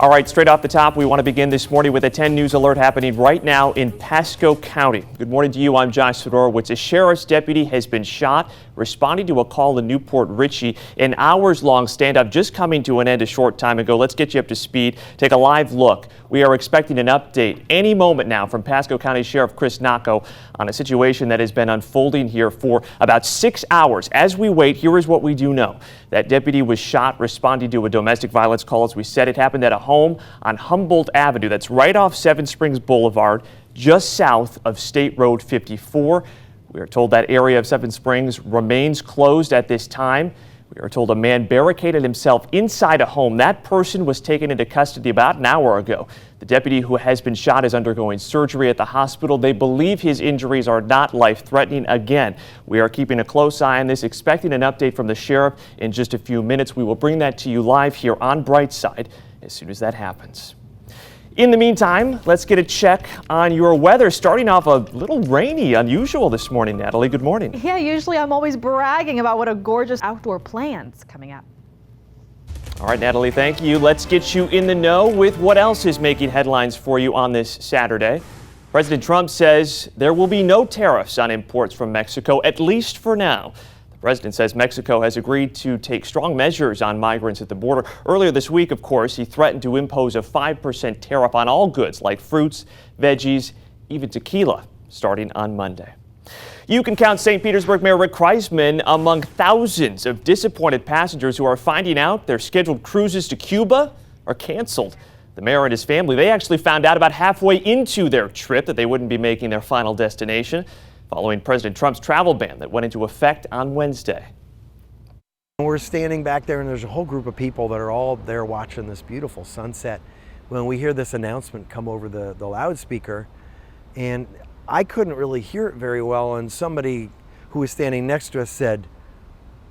All right, straight off the top, we want to begin this morning with a 10 News alert happening right now in Pasco County. Good morning to you. I'm Josh Fedorowicz. A sheriff's deputy has been shot responding to a call in Newport Richey. An hours-long standoff just coming to an end a short time ago. Let's get you up to speed. Take a live look. We are expecting an update any moment now from Pasco County Sheriff Chris Nocco on a situation that has been unfolding here for about 6 hours. As we wait, here is what we do know. That deputy was shot responding to a domestic violence call. As we said, it happened at a home on Humboldt Avenue. That's right off Seven Springs Boulevard, just south of State Road 54. We are told that area of Seven Springs remains closed at this time. We are told a man barricaded himself inside a home. That person was taken into custody about an hour ago. The deputy who has been shot is undergoing surgery at the hospital. They believe his injuries are not life-threatening. Again, we are keeping a close eye on this, expecting an update from the sheriff in just a few minutes. We will bring that to you live here on Brightside as soon as that happens. In the meantime, let's get a check on your weather. Starting off a little rainy, unusual this morning, Natalie. Good morning. Yeah, usually I'm always bragging about what a gorgeous outdoor plan's coming up. All right, Natalie, thank you. Let's get you in the know with what else is making headlines for you on this Saturday. President Trump says there will be no tariffs on imports from Mexico, at least for now. The president says Mexico has agreed to take strong measures on migrants at the border. Earlier this week, of course, he threatened to impose a 5% tariff on all goods like fruits, veggies, even tequila, starting on Monday. You can count St. Petersburg Mayor Rick Kriseman among thousands of disappointed passengers who are finding out their scheduled cruises to Cuba are canceled. The mayor and his family, they actually found out about halfway into their trip that they wouldn't be making their final destination, following President Trump's travel ban that went into effect on Wednesday. We're standing back there and there's a whole group of people that are all there watching this beautiful sunset. When we hear this announcement come over the loudspeaker, and I couldn't really hear it very well, and somebody who was standing next to us said,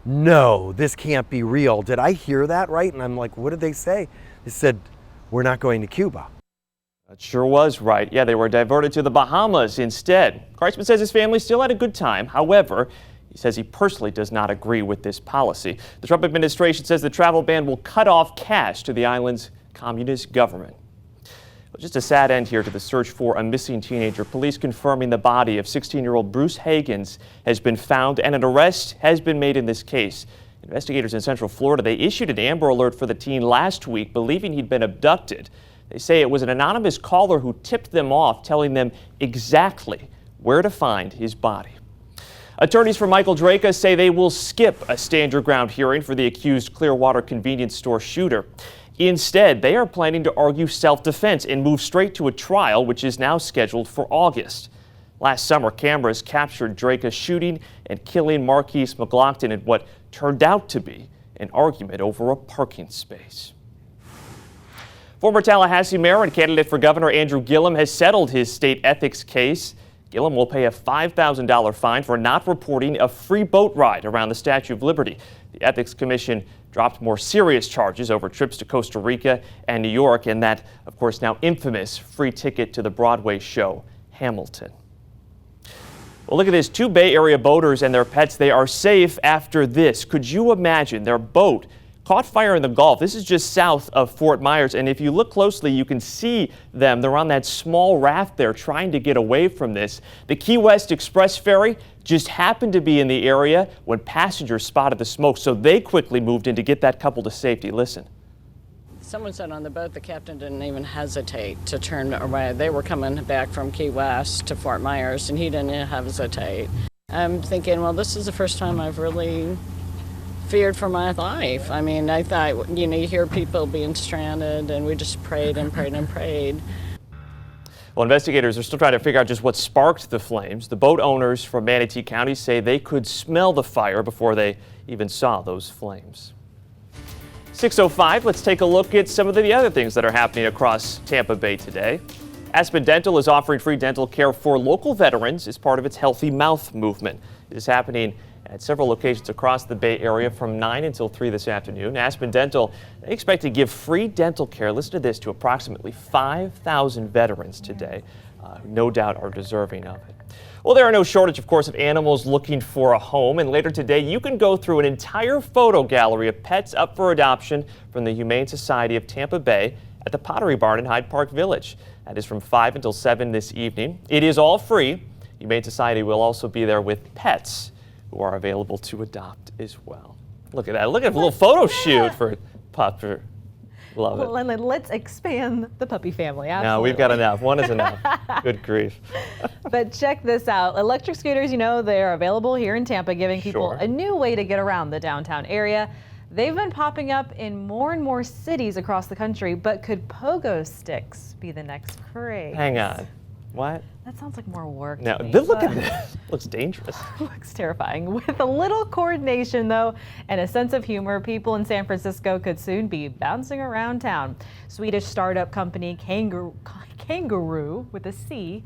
"No, this can't be real." Did I hear that right? And I'm like, what did they say? They said, "We're not going to Cuba." That sure was right. Yeah, they were diverted to the Bahamas instead. Kriseman says his family still had a good time. However, he says he personally does not agree with this policy. The Trump administration says the travel ban will cut off cash to the island's communist government. Well, just a sad end here to the search for a missing teenager. Police confirming the body of 16-year-old Bruce Hagens has been found and an arrest has been made in this case. Investigators in Central Florida, they issued an Amber Alert for the teen last week, believing he'd been abducted. They say it was an anonymous caller who tipped them off, telling them exactly where to find his body. Attorneys for Michael Draka say they will skip a stand your ground hearing for the accused Clearwater convenience store shooter. Instead, they are planning to argue self-defense and move straight to a trial, which is now scheduled for August. Last summer, cameras captured Draka shooting and killing Marquise McLaughlin in what turned out to be an argument over a parking space. Former Tallahassee Mayor and candidate for governor Andrew Gillum has settled his state ethics case. Gillum will pay a $5,000 fine for not reporting a free boat ride around the Statue of Liberty. The Ethics Commission dropped more serious charges over trips to Costa Rica and New York and that, of course, now infamous free ticket to the Broadway show Hamilton. Well, look at this. 2 Bay Area boaters and their pets, they are safe after this. Could you imagine their boat caught fire in the Gulf? This is just south of Fort Myers, and if you look closely, you can see them. They're on that small raft there trying to get away from this. The Key West Express ferry just happened to be in the area when passengers spotted the smoke, so they quickly moved in to get that couple to safety. Listen. Someone said on the boat the captain didn't even hesitate to turn away. They were coming back from Key West to Fort Myers, and he didn't hesitate. I'm thinking, well, this is the first time I've really feared for my life. I mean, I thought, you hear people being stranded, and we just prayed and prayed and prayed. Well, investigators are still trying to figure out just what sparked the flames. The boat owners from Manatee County say they could smell the fire before they even saw those flames. 6:05, let's take a look at some of the other things that are happening across Tampa Bay today. Aspen Dental is offering free dental care for local veterans as part of its Healthy Mouth movement. It is happening at several locations across the Bay Area from 9 until 3 this afternoon. Aspen Dental, they expect to give free dental care, listen to this, to approximately 5,000 veterans today. No doubt are deserving of it. Well, there are no shortage, of course, of animals looking for a home, and later today you can go through an entire photo gallery of pets up for adoption from the Humane Society of Tampa Bay at the Pottery Barn in Hyde Park Village. That is from 5 until 7 this evening. It is all free. Humane Society will also be there with pets who are available to adopt as well. Look at that. Look at a little photo shoot for Pupper. Love it. Well, let's expand the puppy family. No, Absolutely. we've got enough. One is enough. Good grief. But check this out. Electric scooters, you know, they're available here in Tampa, giving people Sure. a new way to get around the downtown area. They've been popping up in more and more cities across the country, but could pogo sticks be the next craze? Hang on. What? That sounds like more work. No, to me, look at but- this. Looks dangerous. Looks terrifying. With a little coordination, though, and a sense of humor, people in San Francisco could soon be bouncing around town. Swedish startup company Kangaroo with a C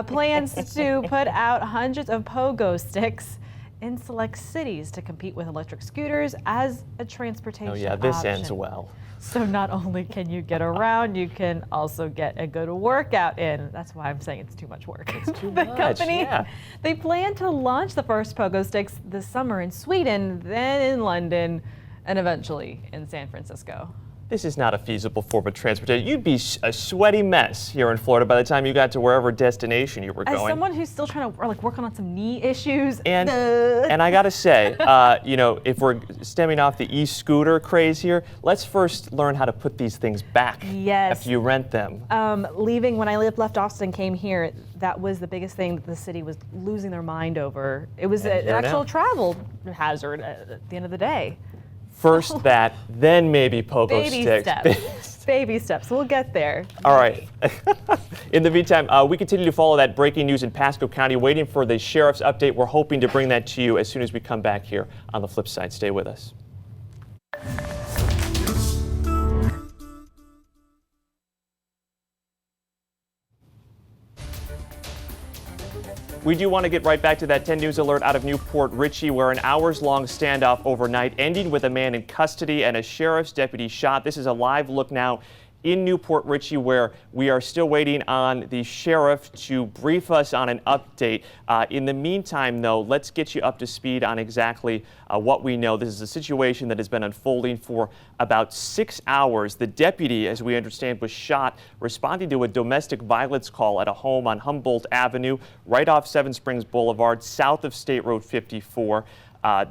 plans to put out hundreds of pogo sticks in select cities to compete with electric scooters as a transportation Oh yeah, this option. ends well. So not only can you get around, you can also get a good workout in. That's why I'm saying it's too much work. It's too The much, company, yeah. they plan to launch the first pogo sticks this summer in Sweden, then in London, and eventually in San Francisco. This is not a feasible form of transportation. You'd be a sweaty mess here in Florida by the time you got to wherever destination you were As going. someone who's still trying to work on some knee issues, And I gotta say, you know, if we're stemming off the e-scooter craze here, let's first learn how to put these things back Yes. after you rent them. leaving when I left Austin, came here, that was the biggest thing that the city was losing their mind over. It was an here actual now. travel hazard at the end of the day. First that, then maybe pogo Baby sticks. steps. Baby steps. We'll get there. All right. In the meantime, we continue to follow that breaking news in Pasco County, waiting for the sheriff's update. We're hoping to bring that to you as soon as we come back here on the flip side. Stay with us. We do want to get right back to that 10 News alert out of Newport Richey, where an hours-long standoff overnight ending with a man in custody and a sheriff's deputy shot. This is a live look now in Newport Richey, where we are still waiting on the sheriff to brief us on an update. In the meantime, though, let's get you up to speed on exactly what we know. This is a situation that has been unfolding for about 6 hours. The deputy, as we understand, was shot responding to a domestic violence call at a home on Humboldt Avenue, right off Seven Springs Boulevard, south of State Road 54.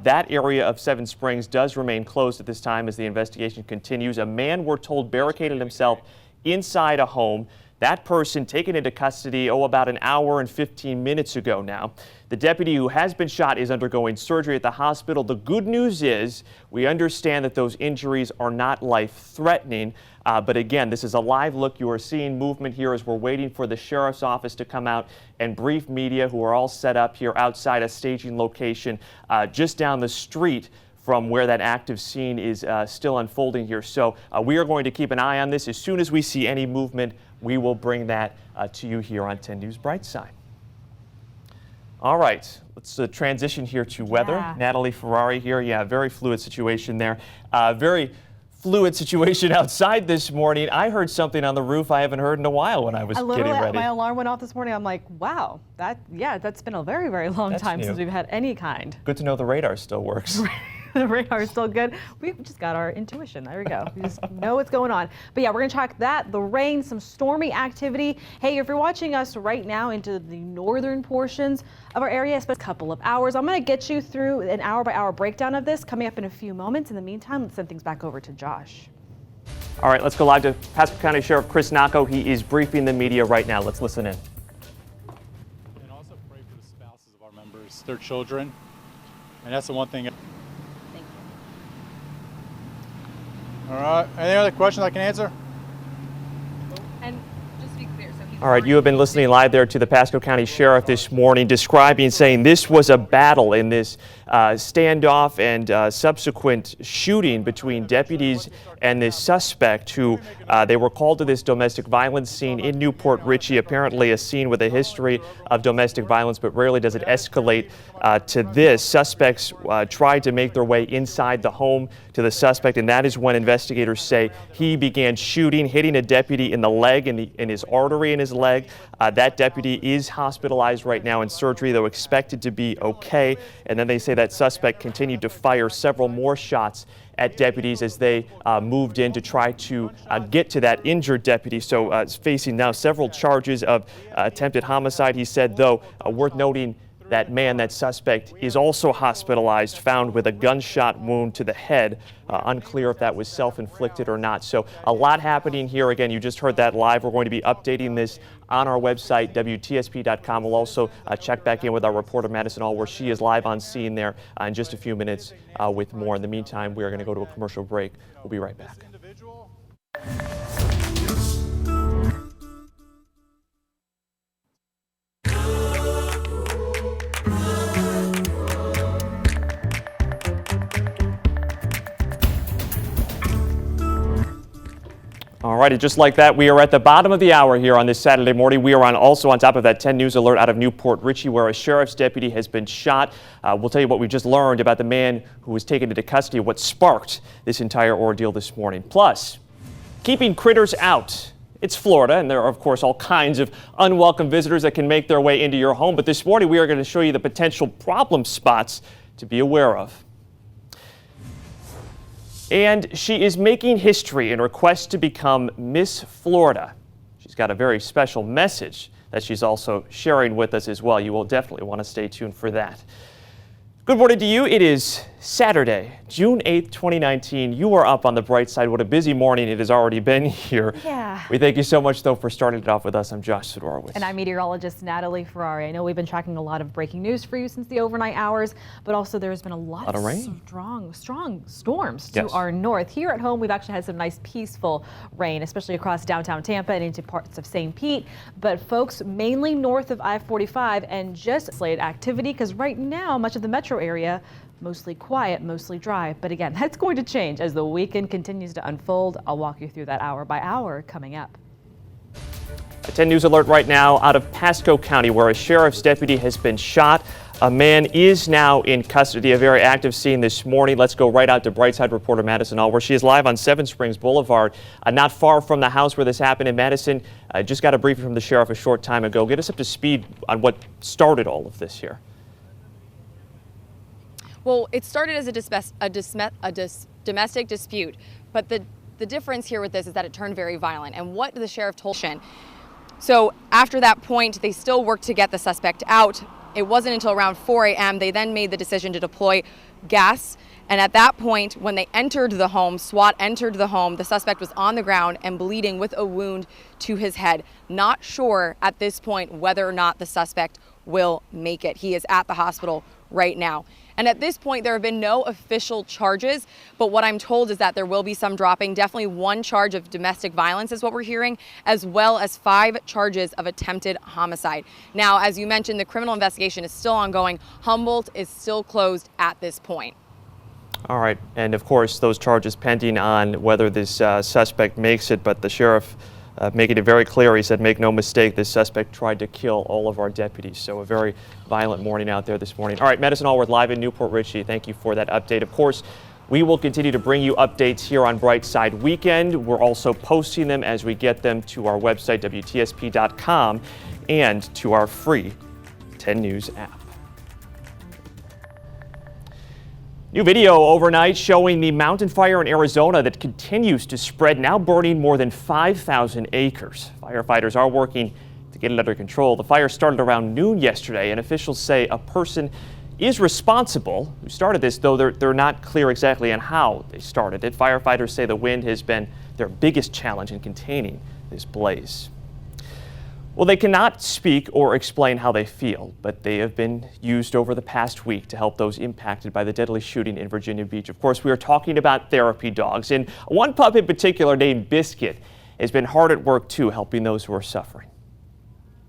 That area of Seven Springs does remain closed at this time as the investigation continues. A man, we're told, barricaded himself inside a home. That person taken into custody, about an hour and 15 minutes ago now. The deputy who has been shot is undergoing surgery at the hospital. The good news is we understand that those injuries are not life-threatening. But again, this is a live look. You are seeing movement here as we're waiting for the sheriff's office to come out and brief media, who are all set up here outside a staging location just down the street from where that active scene is still unfolding here. So we are going to keep an eye on this. As soon as we see any movement, we will bring that to you here on 10 News Brightside. All right, let's transition here to weather. Yeah. Natalie Ferrari here. Yeah, very fluid situation there. Very fluid situation outside this morning. I heard something on the roof I haven't heard in a while when I was getting ready. My alarm went off this morning. I'm like, wow, that's been a very, very long That's time new. since we've had any kind. Good to know the radar still works. The radar is still good. We've just got our intuition. There we go. We just know what's going on. But yeah, we're going to track that, the rain, some stormy activity. Hey, if you're watching us right now into the northern portions of our area, it's been a couple of hours. I'm going to get you through an hour-by-hour breakdown of this coming up in a few moments. In the meantime, let's send things back over to Josh. All right, let's go live to Pasco County Sheriff Chris Nacco. He is briefing the media right now. Let's listen in. And also pray for the spouses of our members, their children. And that's the one thing. All right. Any other questions I can answer? And just to be clear, so he's All right, you have been listening live there to the Pasco County Sheriff this morning, describing, saying this was a battle in this standoff and subsequent shooting between deputies and this suspect who they were called to this domestic violence scene in Newport Richey, apparently a scene with a history of domestic violence, but rarely does it escalate to this. Suspects tried to make their way inside the home to the suspect, and that is when investigators say he began shooting, hitting a deputy in the leg, in his artery in his leg. That deputy is hospitalized right now in surgery, though expected to be okay. And then they say that suspect continued to fire several more shots at deputies as they moved in to try to get to that injured deputy. So is facing now several charges of attempted homicide. He said, though, worth noting, that man, that suspect, is also hospitalized, found with a gunshot wound to the head. Unclear if that was self-inflicted or not. So a lot happening here. Again, you just heard that live. We're going to be updating this on our website, WTSP.com. We'll also check back in with our reporter, Madison All, where she is live on scene there in just a few minutes with more. In the meantime, we are going to go to a commercial break. We'll be right back. All righty, just like that, we are at the bottom of the hour here on this Saturday morning. We are also on top of that 10 News alert out of Newport Richey, where a sheriff's deputy has been shot. We'll tell you what we just learned about the man who was taken into custody, what sparked this entire ordeal this morning. Plus, keeping critters out. It's Florida, and there are, of course, all kinds of unwelcome visitors that can make their way into your home. But this morning, we are going to show you the potential problem spots to be aware of. And she is making history in her quest to become Miss Florida. She's got a very special message that she's also sharing with us as well. You will definitely want to stay tuned for that. Good morning to you. It is Saturday, June 8th, 2019. You are up on the bright side. What a busy morning it has already been here. Yeah. We thank you so much, though, for starting it off with us. I'm Josh Sidorowicz. And I'm meteorologist Natalie Ferrari. I know we've been tracking a lot of breaking news for you since the overnight hours, but also there's been a lot of rain. Strong storms to Yes. our north. Here at home, we've actually had some nice peaceful rain, especially across downtown Tampa and into parts of St. Pete. But folks, mainly north of I-45 and just slated activity, because right now, much of the metro area mostly quiet, mostly dry. But again, that's going to change as the weekend continues to unfold. I'll walk you through that hour by hour coming up. A 10 News alert right now out of Pasco County, where a sheriff's deputy has been shot. A man is now in custody. A very active scene this morning. Let's go right out to Brightside reporter Madison All, where she is live on Seven Springs Boulevard, not far from the house where this happened. And Madison, just got a briefing from the sheriff a short time ago. Get us up to speed on what started all of this here. Well, it started as a domestic dispute, but the difference here with this is that it turned very violent. And what the sheriff told me. So after that point, they still worked to get the suspect out. It wasn't until around 4 a.m. they then made the decision to deploy gas. And at that point, when they entered the home, SWAT entered the home, the suspect was on the ground and bleeding with a wound to his head. Not sure at this point whether or not the suspect will make it. He is at the hospital right now. And at this point, there have been no official charges, but what I'm told is that there will be some dropping. Definitely one charge of domestic violence is what we're hearing, as well as 5 charges of attempted homicide. Now, as you mentioned, the criminal investigation is still ongoing. Humboldt is still closed at this point. All right. And of course, those charges pending on whether this suspect makes it, but the sheriff making it very clear. He said, make no mistake, this suspect tried to kill all of our deputies. So a very violent morning out there this morning. All right, Madison Allworth live in Newport Richey. Thank you for that update. Of course, we will continue to bring you updates here on Brightside Weekend. We're also posting them as we get them to our website, WTSP.com, and to our free 10 News app. New video overnight showing the mountain fire in Arizona that continues to spread, now burning more than 5,000 acres. Firefighters are working to get it under control. The fire started around noon yesterday, and officials say a person is responsible who started this, though they're not clear exactly on how they started it. Firefighters say the wind has been their biggest challenge in containing this blaze. Well, they cannot speak or explain how they feel, but they have been used over the past week to help those impacted by the deadly shooting in Virginia Beach. Of course, we are talking about therapy dogs, and one pup in particular named Biscuit has been hard at work too, helping those who are suffering.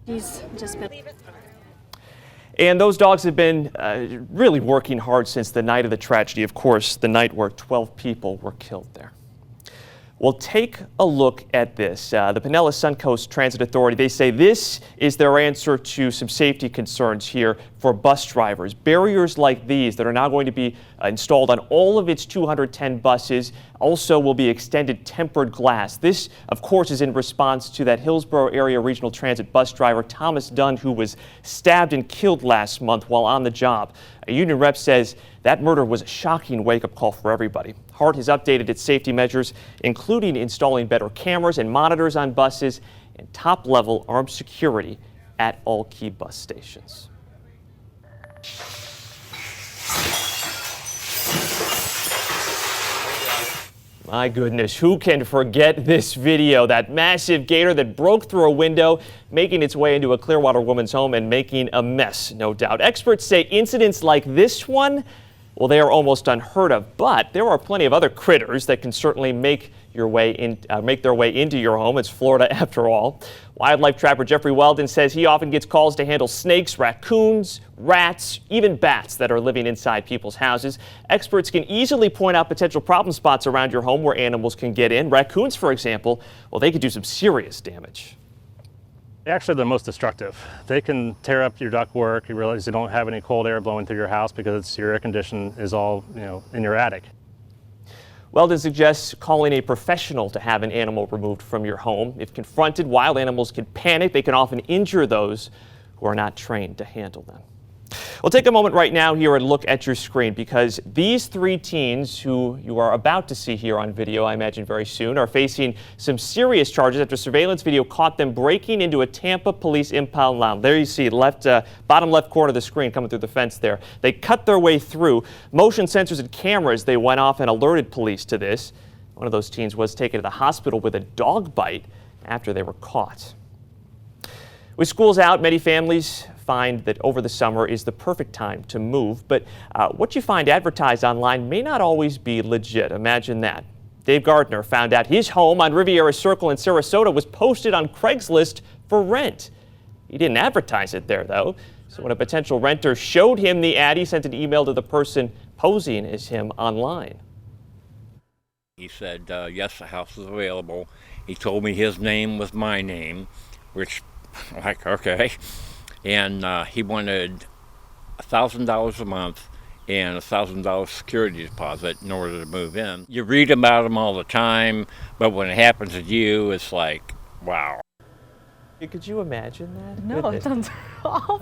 He's just been... And those dogs have been really working hard since the night of the tragedy, of course, the night where 12 people were killed there. Well, take a look at this. The Pinellas Suncoast Transit Authority, they say this is their answer to some safety concerns here for bus drivers. Barriers like these that are now going to be installed on all of its 210 buses also will be extended tempered glass. This, of course, is in response to that Hillsborough Area Regional Transit bus driver Thomas Dunn, who was stabbed and killed last month while on the job. A union rep says that murder was a shocking wake-up call for everybody. Hart has updated its safety measures, including installing better cameras and monitors on buses and top-level armed security at all key bus stations. My goodness, who can forget this video? That massive gator that broke through a window, making its way into a Clearwater woman's home and making a mess, no doubt. Experts say incidents like this one, well, they are almost unheard of, but there are plenty of other critters that can certainly make their way into your home. It's Florida after all. Wildlife trapper Jeffrey Weldon says he often gets calls to handle snakes, raccoons, rats, even bats that are living inside people's houses. Experts can easily point out potential problem spots around your home where animals can get in. Raccoons, for example, well, they could do some serious damage. Actually, they're most destructive. They can tear up your ductwork. You realize you don't have any cold air blowing through your house because your air condition is all, in your attic. Weldon suggests calling a professional to have an animal removed from your home. If confronted, wild animals can panic. They can often injure those who are not trained to handle them. We'll take a moment right now here and look at your screen, because these three teens who you are about to see here on video, I imagine very soon, are facing some serious charges after surveillance video caught them breaking into a Tampa police impound lounge. There you see bottom left corner of the screen coming through the fence there. They cut their way through. Motion sensors and cameras, they went off and alerted police to this. One of those teens was taken to the hospital with a dog bite after they were caught. With schools out, many families find that over the summer is the perfect time to move, but what you find advertised online may not always be legit. Imagine that. Dave Gardner found out his home on Riviera Circle in Sarasota was posted on Craigslist for rent. He didn't advertise it there, though, so when a potential renter showed him the ad, he sent an email to the person posing as him online. He said, yes, the house is available. He told me his name was my name, which, like, okay. And he wanted $1,000 a month and $1,000 security deposit in order to move in. You read about them all the time, but when it happens to you, it's like, wow. Could you imagine that? No, Goodness. it sounds awful.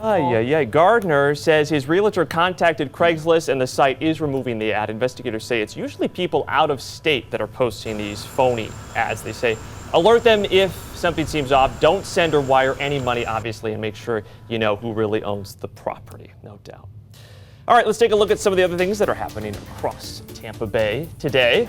Gardner says his realtor contacted Craigslist and the site is removing the ad. Investigators say it's usually people out of state that are posting these phony ads. They say, alert them if something seems off. Don't send or wire any money, obviously, and make sure you know who really owns the property, no doubt. All right, let's take a look at some of the other things that are happening across Tampa Bay today.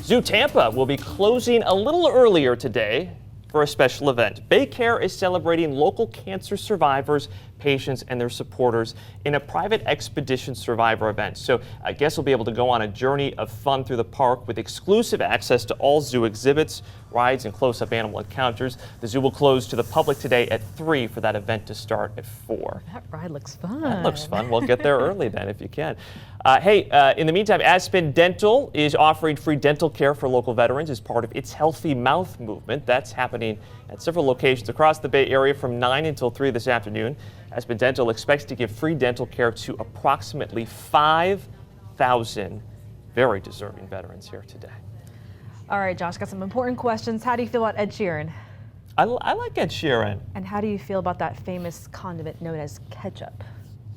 Zoo Tampa will be closing a little earlier today for a special event. BayCare is celebrating local cancer survivors, patients, and their supporters in a private expedition survivor event. So guests will be able to go on a journey of fun through the park with exclusive access to all zoo exhibits, rides, and close-up animal encounters. The zoo will close to the public today at 3 for that event to start at 4. That ride looks fun. That looks fun. Well, get there early then if you can. In the meantime, Aspen Dental is offering free dental care for local veterans as part of its Healthy Mouth movement. That's happening at several locations across the Bay Area from 9 until 3 this afternoon. Aspen Dental expects to give free dental care to approximately 5,000 very deserving veterans here today. All right, Josh, got some important questions. How do you feel about Ed Sheeran? I like Ed Sheeran. And how do you feel about that famous condiment known as ketchup?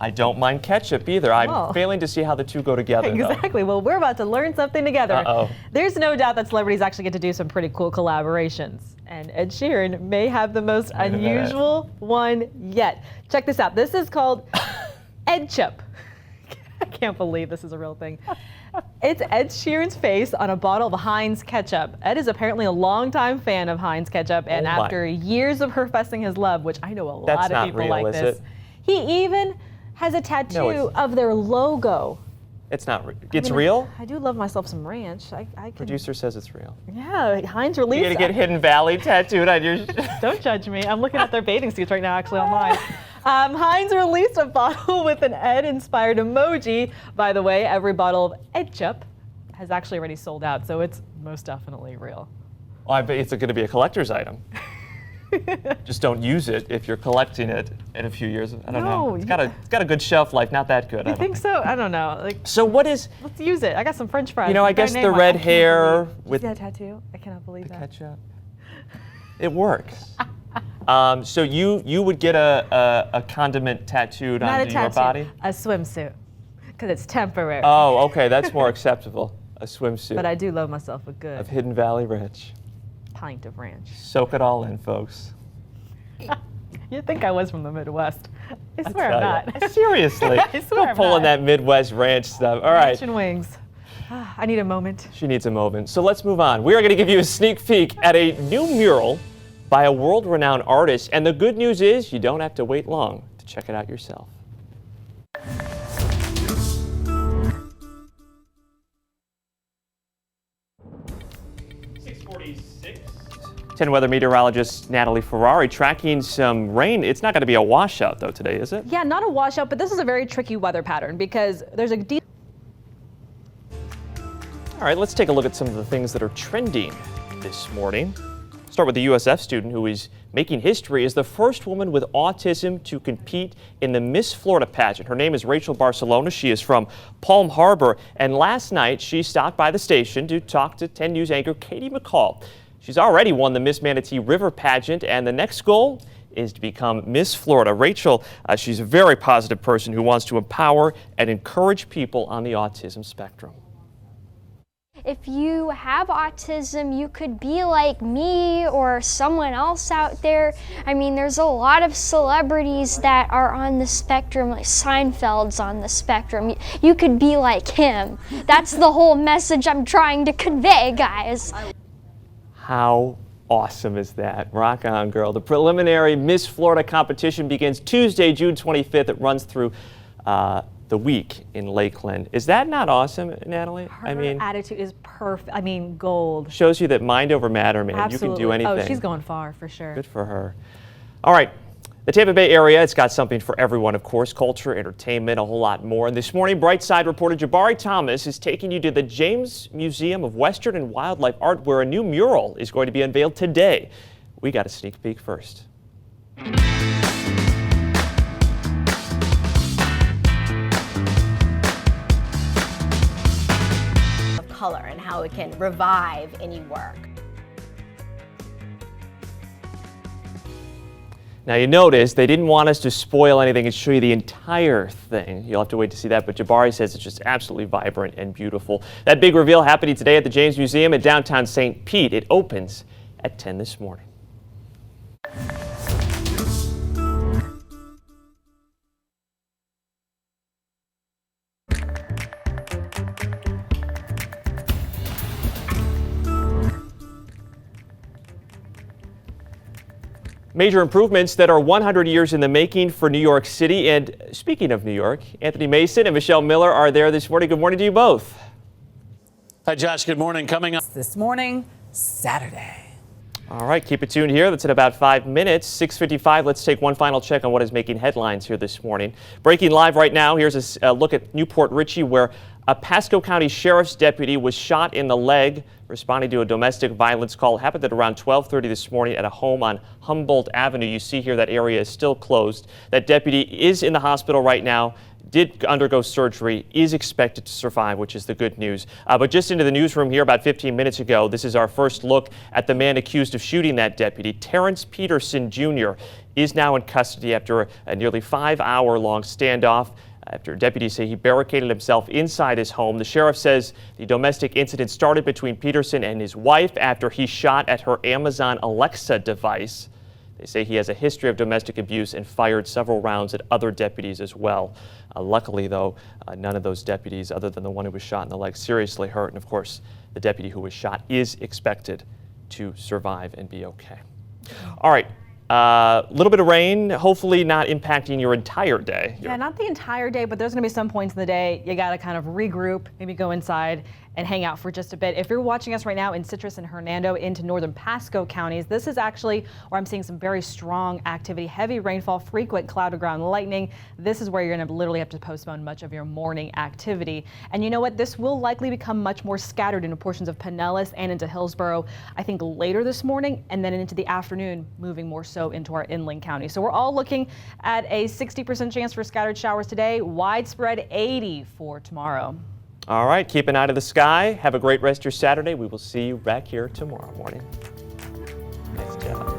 I don't mind ketchup either. I'm failing to see how the two go together. Exactly. Though. Well, we're about to learn something together. Uh-oh. There's no doubt that celebrities actually get to do some pretty cool collaborations. And Ed Sheeran may have the most unusual one yet. Check this out. This is called EdChup. I can't believe this is a real thing. It's Ed Sheeran's face on a bottle of Heinz ketchup. Ed is apparently a longtime fan of Heinz ketchup, and after years of professing his love, which I know a lot of people like this, he even has a tattoo of their logo. It's not real. It's real? I do love myself some ranch. I can. Producer says it's real. Yeah, Heinz released. You're gonna get Hidden Valley tattooed on your. Don't judge me. I'm looking at their bathing suits right now, actually online. Heinz released a bottle with an Ed-inspired emoji. By the way, every bottle of EdChup has actually already sold out, so it's most definitely real. Well, I bet it's going to be a collector's item. Just don't use it if you're collecting it in a few years. I don't know. It's got a good shelf life, not that good. You think so? I don't know. So what is? Let's use it. I got some French fries. You know, I guess the red hair with that tattoo. I cannot believe that. Ketchup. It works. So you would get a condiment tattooed onto your body? A swimsuit, because it's temporary. Oh, okay, that's more acceptable. a swimsuit But I do love myself a good of Hidden Valley Ranch. pint of ranch. Soak it all in, folks. You'd think I was from the Midwest. I swear Tell I'm ya. not. Seriously. I swear Go I'm pulling not. that Midwest ranch stuff. All right. Ranch and wings. I need a moment. She needs a moment. So let's move on. We are going to give you a sneak peek at a new mural by a world-renowned artist. And the good news is you don't have to wait long to check it out yourself. 10 weather meteorologist Natalie Ferrari tracking some rain. It's not going to be a washout, though, today, is it? Yeah, not a washout, but this is a very tricky weather pattern because there's a deep. All right, let's take a look at some of the things that are trending this morning. Start with the USF student who is making history as the first woman with autism to compete in the Miss Florida pageant. Her name is Rachel Barcelona. She is from Palm Harbor, and last night she stopped by the station to talk to 10 News anchor Katie McCall. She's already won the Miss Manatee River pageant, and the next goal is to become Miss Florida. Rachel, she's a very positive person who wants to empower and encourage people on the autism spectrum. If you have autism, you could be like me or someone else out there. I mean, there's a lot of celebrities that are on the spectrum, like Seinfeld's on the spectrum. You could be like him. That's the whole message I'm trying to convey, guys. How awesome is that? Rock on, girl. The preliminary Miss Florida competition begins Tuesday, June 25th. It runs through the week in Lakeland. Is that not awesome, Natalie? Her attitude is perfect. I mean, gold. Shows you that mind over matter, man. Absolutely. You can do anything. Oh, she's going far for sure. Good for her. All right. The Tampa Bay area, it's got something for everyone, of course, culture, entertainment, a whole lot more. And this morning, Brightside reporter Jabari Thomas is taking you to the James Museum of Western and Wildlife Art, where a new mural is going to be unveiled today. We got a sneak peek first. Color and how it can revive any work. Now you notice they didn't want us to spoil anything and show you the entire thing. You'll have to wait to see that, but Jabari says it's just absolutely vibrant and beautiful. That big reveal happening today at the James Museum in downtown St. Pete. It opens at 10 this morning. Major improvements that are 100 years in the making for New York City. And speaking of New York, Anthony Mason and Michelle Miller are there this morning. Good morning to you both. Hi, Josh. Good morning. Coming up this morning, Saturday. All right, keep it tuned here. That's in about 5 minutes. 6:55. Let's take one final check on what is making headlines here this morning. Breaking live right now. Here's a look at Newport Richey, where a Pasco County Sheriff's deputy was shot in the leg responding to a domestic violence call. It happened at around 12:30 this morning at a home on Humboldt Avenue. You see here that area is still closed. That deputy is in the hospital right now, did undergo surgery, is expected to survive, which is the good news. But just into the newsroom here about 15 minutes ago, this is our first look at the man accused of shooting that deputy. Terrence Peterson Jr. is now in custody after a nearly 5-hour-long standoff. After deputies say he barricaded himself inside his home. The sheriff says the domestic incident started between Peterson and his wife after he shot at her Amazon Alexa device. They say he has a history of domestic abuse and fired several rounds at other deputies as well. Luckily, though, none of those deputies, other than the one who was shot in the leg, seriously hurt. And of course, the deputy who was shot is expected to survive and be okay. All right. A little bit of rain, hopefully not impacting your entire day. Yeah, not the entire day, but there's going to be some points in the day you got to kind of regroup, maybe go inside and hang out for just a bit. If you're watching us right now in Citrus and Hernando into northern Pasco counties, this is actually where I'm seeing some very strong activity, heavy rainfall, frequent cloud to ground lightning. This is where you're going to literally have to postpone much of your morning activity. And you know what? This will likely become much more scattered into portions of Pinellas and into Hillsborough, I think later this morning, and then into the afternoon, moving more so into our inland counties. So we're all looking at a 60% chance for scattered showers today, widespread 80 for tomorrow. All right, keep an eye to the sky. Have a great rest of your Saturday. We will see you back here tomorrow morning. Nice job.